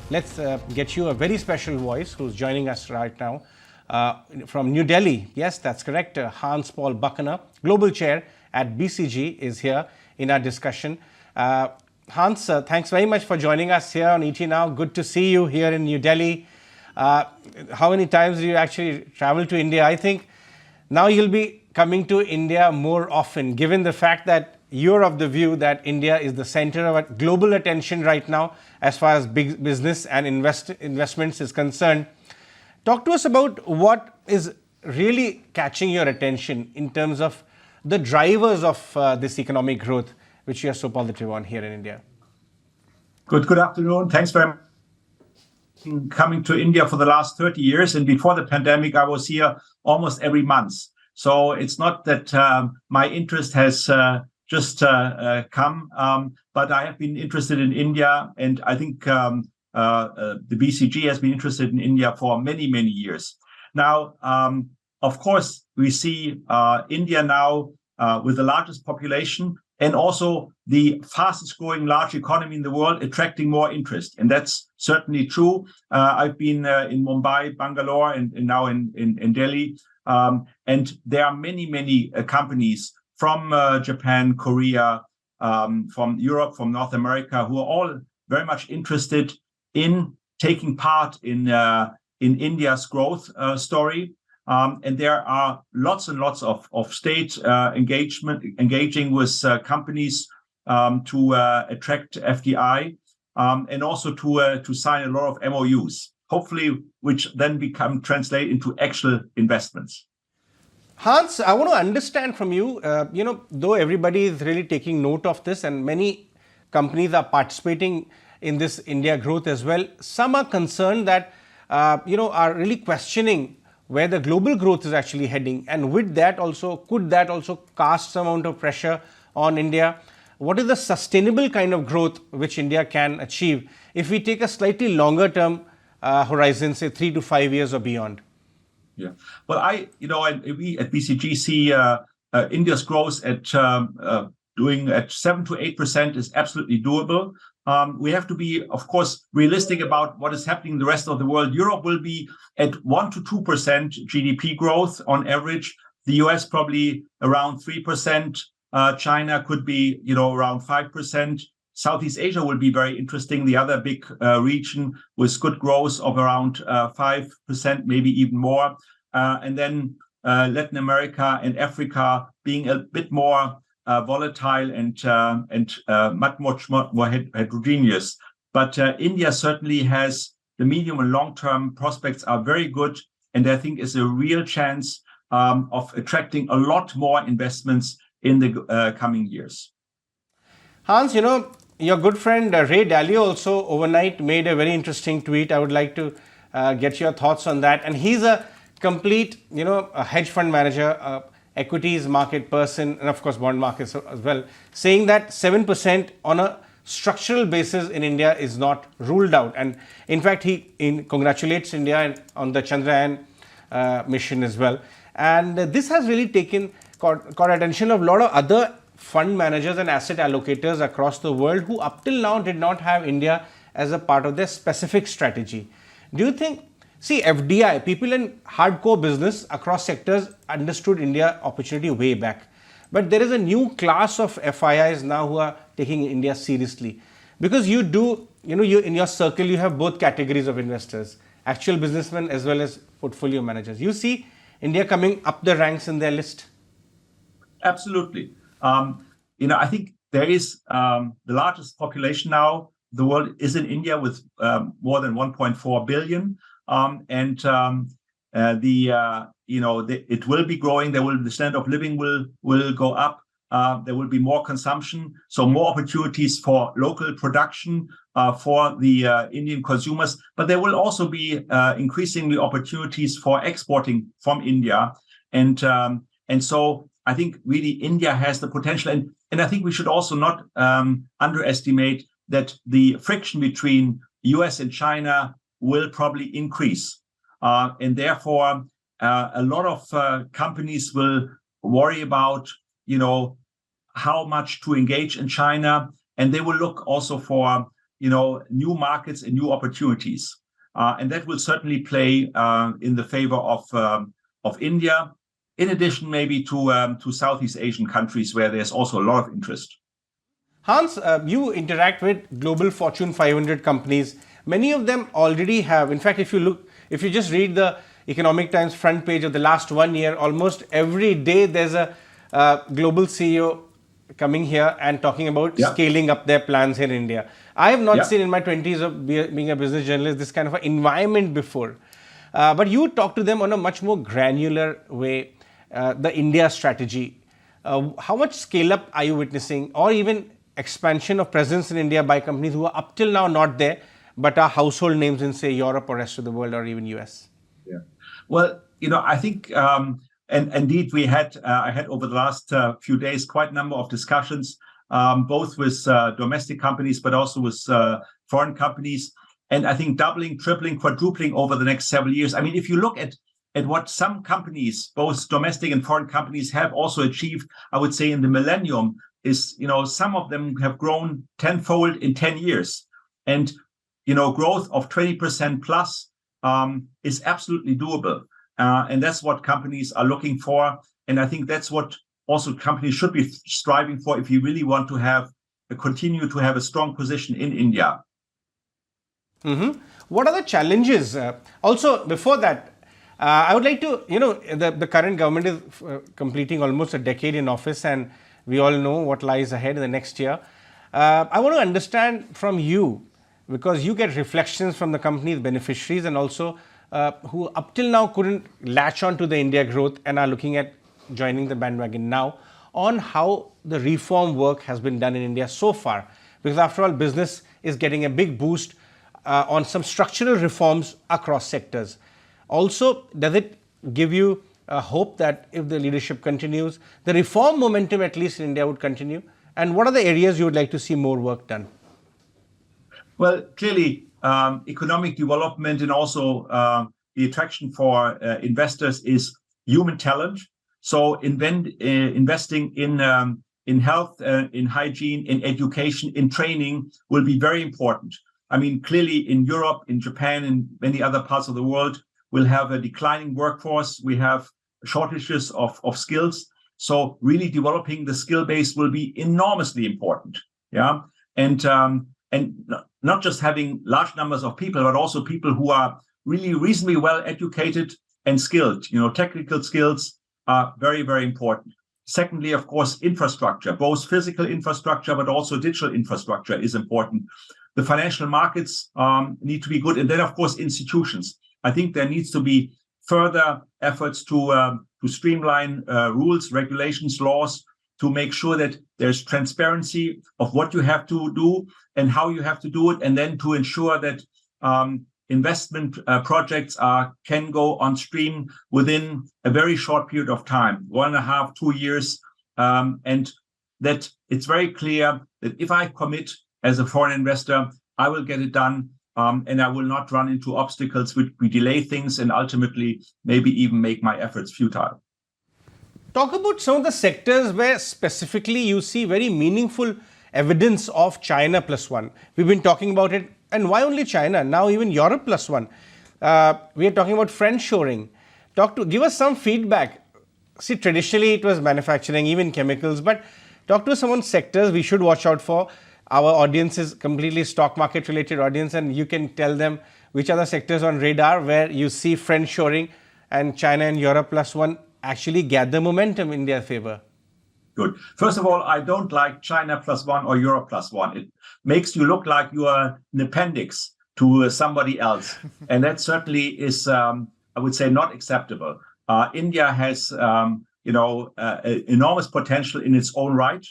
let's get you a very special voice who's joining us right now from New Delhi. Yes, that's correct. Hans Paul Burkner, Global Chair at BCG, is here in our discussion. Hans, thanks very much for joining us here on ET Now. Good to see you here in New Delhi. How many times do you actually travel to India? I think now you'll be coming to India more often, given the fact that you're of the view that India is the center of global attention right now as far as big business and investments is concerned. Talk to us about what is really catching your attention in terms of the drivers of this economic growth, which you are so positive on here in India. Good afternoon. Thanks for coming to India for the last 30 years. And before the pandemic, I was here almost every month. So it's not that my interest has just come, but I have been interested in India, and I think the BCG has been interested in India for many, many years. Now, of course, we see India now with the largest population and also the fastest growing large economy in the world attracting more interest. And that's certainly true. I've been in Mumbai, Bangalore, and now in Delhi. And there are many companies from Japan, Korea, from Europe, from North America, who are all very much interested in taking part in India's growth story. And there are lots and lots of state engaging with companies to attract FDI and also to sign a lot of MOUs, hopefully, which then translate into actual investments. Hans, I want to understand from you, though everybody is really taking note of this and many companies are participating in this India growth as well, some are concerned that, are really questioning where the global growth is actually heading. And with that also, could that also cast some amount of pressure on India? What is the sustainable kind of growth which India can achieve if we take a slightly longer term horizon, say 3 to 5 years or beyond? Yeah, well, we at BCG see India's growth at doing at 7 to 8% is absolutely doable. We have to be, of course, realistic about what is happening in the rest of the world. Europe will be at 1 to 2% GDP growth on average. The US probably around 3%. China could be, around 5%. Southeast Asia will be very interesting, the other big region with good growth of around 5%, maybe even more. And then Latin America and Africa being a bit more volatile and much more heterogeneous. But India certainly has the medium and long-term prospects are very good, and I think is a real chance of attracting a lot more investments in the coming years. Hans, your good friend Ray Dalia also overnight made a very interesting tweet. I would like to get your thoughts on that. And he's a complete, a hedge fund manager, equities market person, and of course bond markets as well, saying that 7% on a structural basis in India is not ruled out. And in fact, he congratulates India on the Chandrayaan mission as well. And this has really caught attention of a lot of other fund managers and asset allocators across the world who up till now did not have India as a part of their specific strategy. Do you think, FDI, people in hardcore business across sectors understood India opportunity way back. But there is a new class of FIIs now who are taking India seriously. Because you in your circle, you have both categories of investors, actual businessmen as well as portfolio managers. You see India coming up the ranks in their list? Absolutely. I think there is the largest population now. The world is in India with more than 1.4 billion. It will be growing. The standard of living will go up. There will be more consumption, so more opportunities for local production for the Indian consumers. But there will also be increasingly opportunities for exporting from India, and so I think really India has the potential, and I think we should also not underestimate that the friction between US and China will probably increase, and therefore a lot of companies will worry about how much to engage in China, and they will look also for new markets and new opportunities. And that will certainly play in the favor of India, in addition maybe to Southeast Asian countries where there's also a lot of interest. Hans, you interact with global Fortune 500 companies. Many of them already have. In fact, if you just read the Economic Times front page of the last 1 year, almost every day there's a global CEO coming here and talking about scaling up their plans here in India. I have not seen in my 20s of being a business journalist this kind of an environment before. But you talk to them on a much more granular way, the India strategy. How much scale up are you witnessing, or even expansion of presence in India by companies who are up till now not there, but are household names in, say, Europe or rest of the world or even US? Yeah. Well, I think, and indeed I had over the last few days quite a number of discussions, both with domestic companies, but also with foreign companies. And I think doubling, tripling, quadrupling over the next several years. I mean, if you look at what some companies, both domestic and foreign companies, have also achieved, I would say in the millennium, is, some of them have grown tenfold in 10 years. And, growth of 20% plus is absolutely doable. And that's what companies are looking for. And I think that's what also companies should be striving for if you really want to continue to have a strong position in India. Mm-hmm. What are the challenges? Also, before that, I would like to, the current government is completing almost a decade in office, and we all know what lies ahead in the next year. I want to understand from you, because you get reflections from the company's beneficiaries and also who up till now couldn't latch on to the India growth and are looking at joining the bandwagon now, on how the reform work has been done in India so far. Because after all, business is getting a big boost on some structural reforms across sectors. Also, does it give you a hope that if the leadership continues, the reform momentum, at least in India, would continue? And what are the areas you would like to see more work done? Well, clearly, economic development and also the attraction for investors is human talent. So investing in health, in hygiene, in education, in training will be very important. I mean, clearly in Europe, in Japan, and many other parts of the world, we'll have a declining workforce. We have shortages of skills. So really developing the skill base will be enormously important. Yeah. And not just having large numbers of people, but also people who are really reasonably well educated and skilled. Technical skills are very, very important. Secondly, of course, infrastructure, both physical infrastructure, but also digital infrastructure is important. The financial markets need to be good. And then, of course, institutions. I think there needs to be further efforts to streamline rules, regulations, laws, to make sure that there's transparency of what you have to do and how you have to do it, and then to ensure that investment projects can go on stream within a very short period of time, 1.5, 2 years, and that it's very clear that if I commit as a foreign investor, I will get it done, and I will not run into obstacles which we delay things and ultimately maybe even make my efforts futile. Talk about some of the sectors where specifically you see very meaningful evidence of China plus one. We've been talking about it, and why only China? Now even Europe plus one. We are talking about friendshoring. Give us some feedback. See, traditionally it was manufacturing, even chemicals, but talk to us about sectors we should watch out for. Our audience is completely stock market related audience, and you can tell them which are the sectors on radar where you see friendshoring and China and Europe plus one actually gather momentum in their favor. Good. First of all, I don't like China plus one or Europe plus one. It makes you look like you are an appendix to somebody else. And that certainly is, I would say, not acceptable. India has, enormous potential in its own right.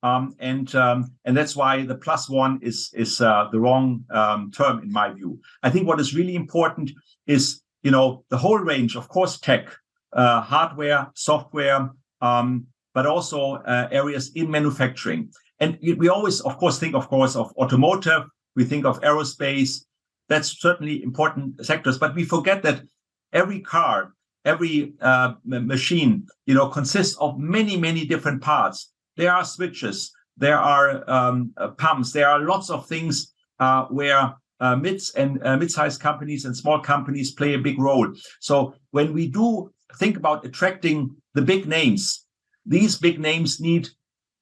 And that's why the plus one is the wrong term in my view. I think what is really important is, the whole range, of course, tech, hardware, software, but also areas in manufacturing. And we always, of course, think, of automotive. We think of aerospace. That's certainly important sectors. But we forget that every car, every machine, consists of many, many different parts. There are switches. There are pumps. There are lots of things where mid-sized companies and small companies play a big role. So when we do think about attracting the big names, these big names need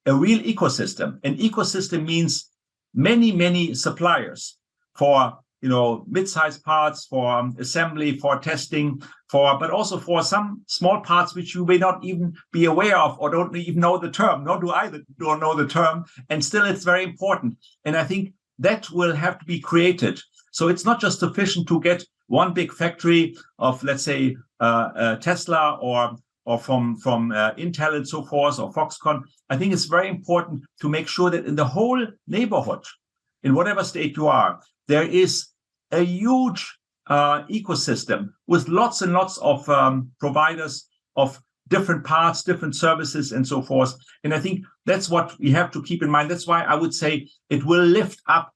a real ecosystem. An ecosystem means many suppliers for mid-sized parts, for assembly, for testing, but also for some small parts which you may not even be aware of or don't even know the term. Nor do I don't know the term, and still it's very important. And I think that will have to be created. So it's not just sufficient to get one big factory of, let's say, Tesla or from Intel and so forth, or Foxconn. I think it's very important to make sure that in the whole neighborhood, in whatever state you are, there is a huge ecosystem with lots and lots of providers of different parts, different services, and so forth. And I think that's what we have to keep in mind. That's why I would say it will lift up,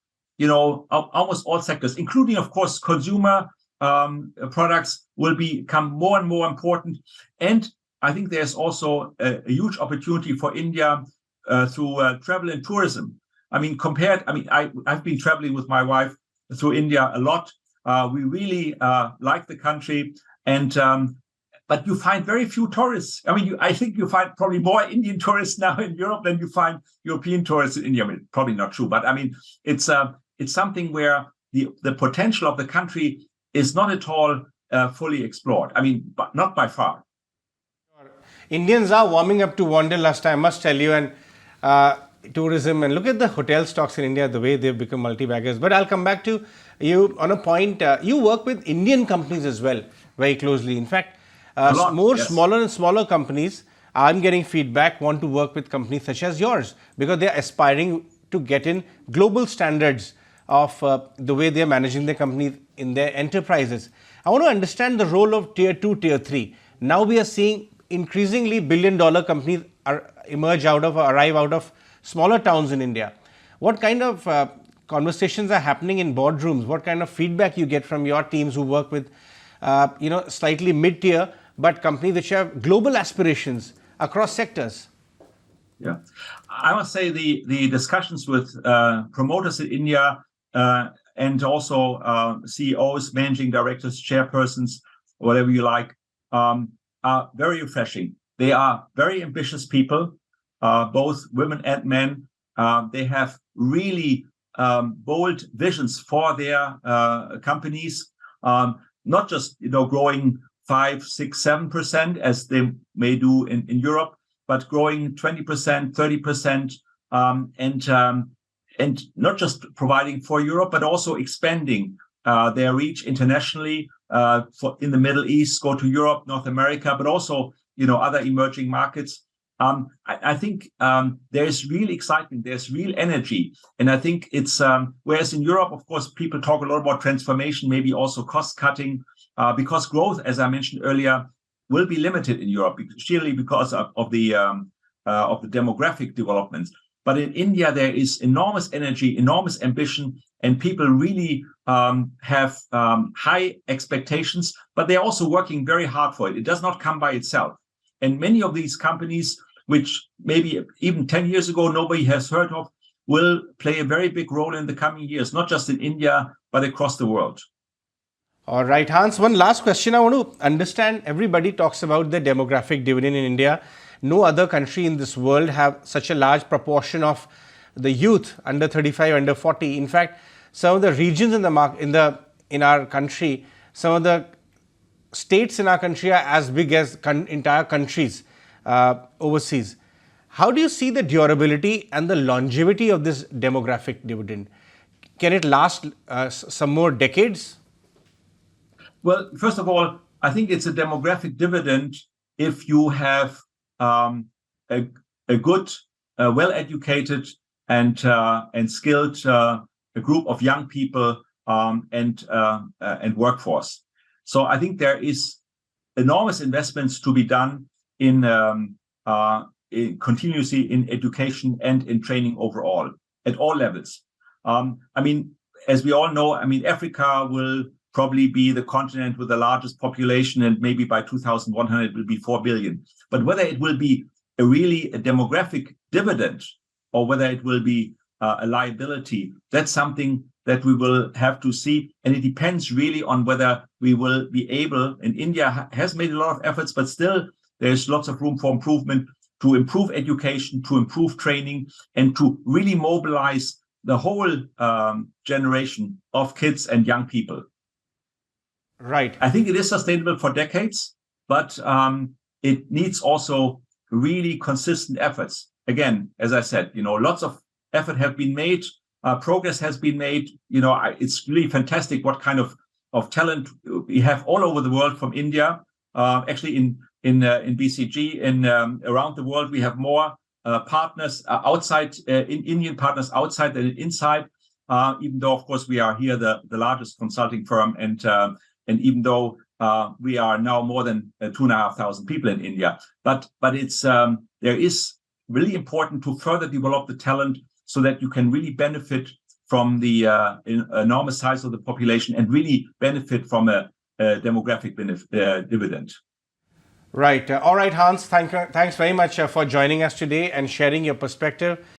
almost all sectors, including, of course, consumer products will become more and more important. And I think there's also a huge opportunity for India through travel and tourism. I've been traveling with my wife through India a lot. We really like the country, but you find very few tourists. I think you find probably more Indian tourists now in Europe than you find European tourists in India. Probably not true, but it's something where the potential of the country is not at all fully explored. But not by far. Indians are warming up to wanderlust, I must tell you, and tourism, and look at the hotel stocks in India, the way they've become multi-baggers. But I'll come back to you on a point. You work with Indian companies as well very closely. In fact, smaller and smaller companies, I'm getting feedback, want to work with companies such as yours because they're aspiring to get in global standards of the way they're managing their companies in their enterprises. I want to understand the role of tier 2, tier 3. Now we are seeing increasingly billion-dollar companies arrive out of smaller towns in India. What kind of conversations are happening in boardrooms? What kind of feedback you get from your teams who work with, slightly mid-tier, but companies which have global aspirations across sectors? Yeah, I must say the discussions with promoters in India and also CEOs, managing directors, chairpersons, whatever you like, are very refreshing. They are very ambitious people, both women and men. They have really bold visions for their companies, not just growing 5, 6, 7% as they may do in Europe, but growing 20%, 30%, and not just providing for Europe, but also expanding their reach internationally. In the Middle East, go to Europe, North America, but also other emerging markets. I think there's real excitement, there's real energy, and I think it's whereas in Europe, of course, people talk a lot about transformation, maybe also cost cutting, because growth, as I mentioned earlier, will be limited in Europe, surely because of the demographic developments. But in India, there is enormous energy, enormous ambition, and people really have high expectations, but they're also working very hard for it. It does not come by itself. And many of these companies, which maybe even 10 years ago nobody has heard of, will play a very big role in the coming years, not just in India, but across the world. All right, Hans, one last question I want to understand. Everybody talks about the demographic dividend in India. No other country in this world have such a large proportion of the youth under 35, under 40. In fact, some of the regions in our country, some of the states in our country are as big as entire countries overseas. How do you see the durability and the longevity of this demographic dividend? Can it last some more decades? Well, first of all, I think it's a demographic dividend if you have a good, well-educated and skilled a group of young people and workforce. So I think there is enormous investments to be done in continuously in education and in training overall at all levels. As we all know, Africa will probably be the continent with the largest population, and maybe by 2100 it will be 4 billion. But whether it will be really a demographic dividend or whether it will be a liability, that's something that we will have to see. And it depends really on whether we will be able, and India has made a lot of efforts, but still there's lots of room for improvement, to improve education, to improve training, and to really mobilize the whole generation of kids and young people. Right. I think it is sustainable for decades, but it needs also really consistent efforts. Again, as I said, lots of effort have been made, progress has been made. It's really fantastic what kind of talent we have all over the world from India. Actually, in BCG, around the world, we have more partners outside, Indian partners outside than inside. Even though, of course, we are here the largest consulting firm, and even though we are now more than 2,500 people in India, but it's there is really important to further develop the talent so that you can really benefit from the enormous size of the population and really benefit from a demographic dividend. Right. All right, Hans, thanks very much for joining us today and sharing your perspective.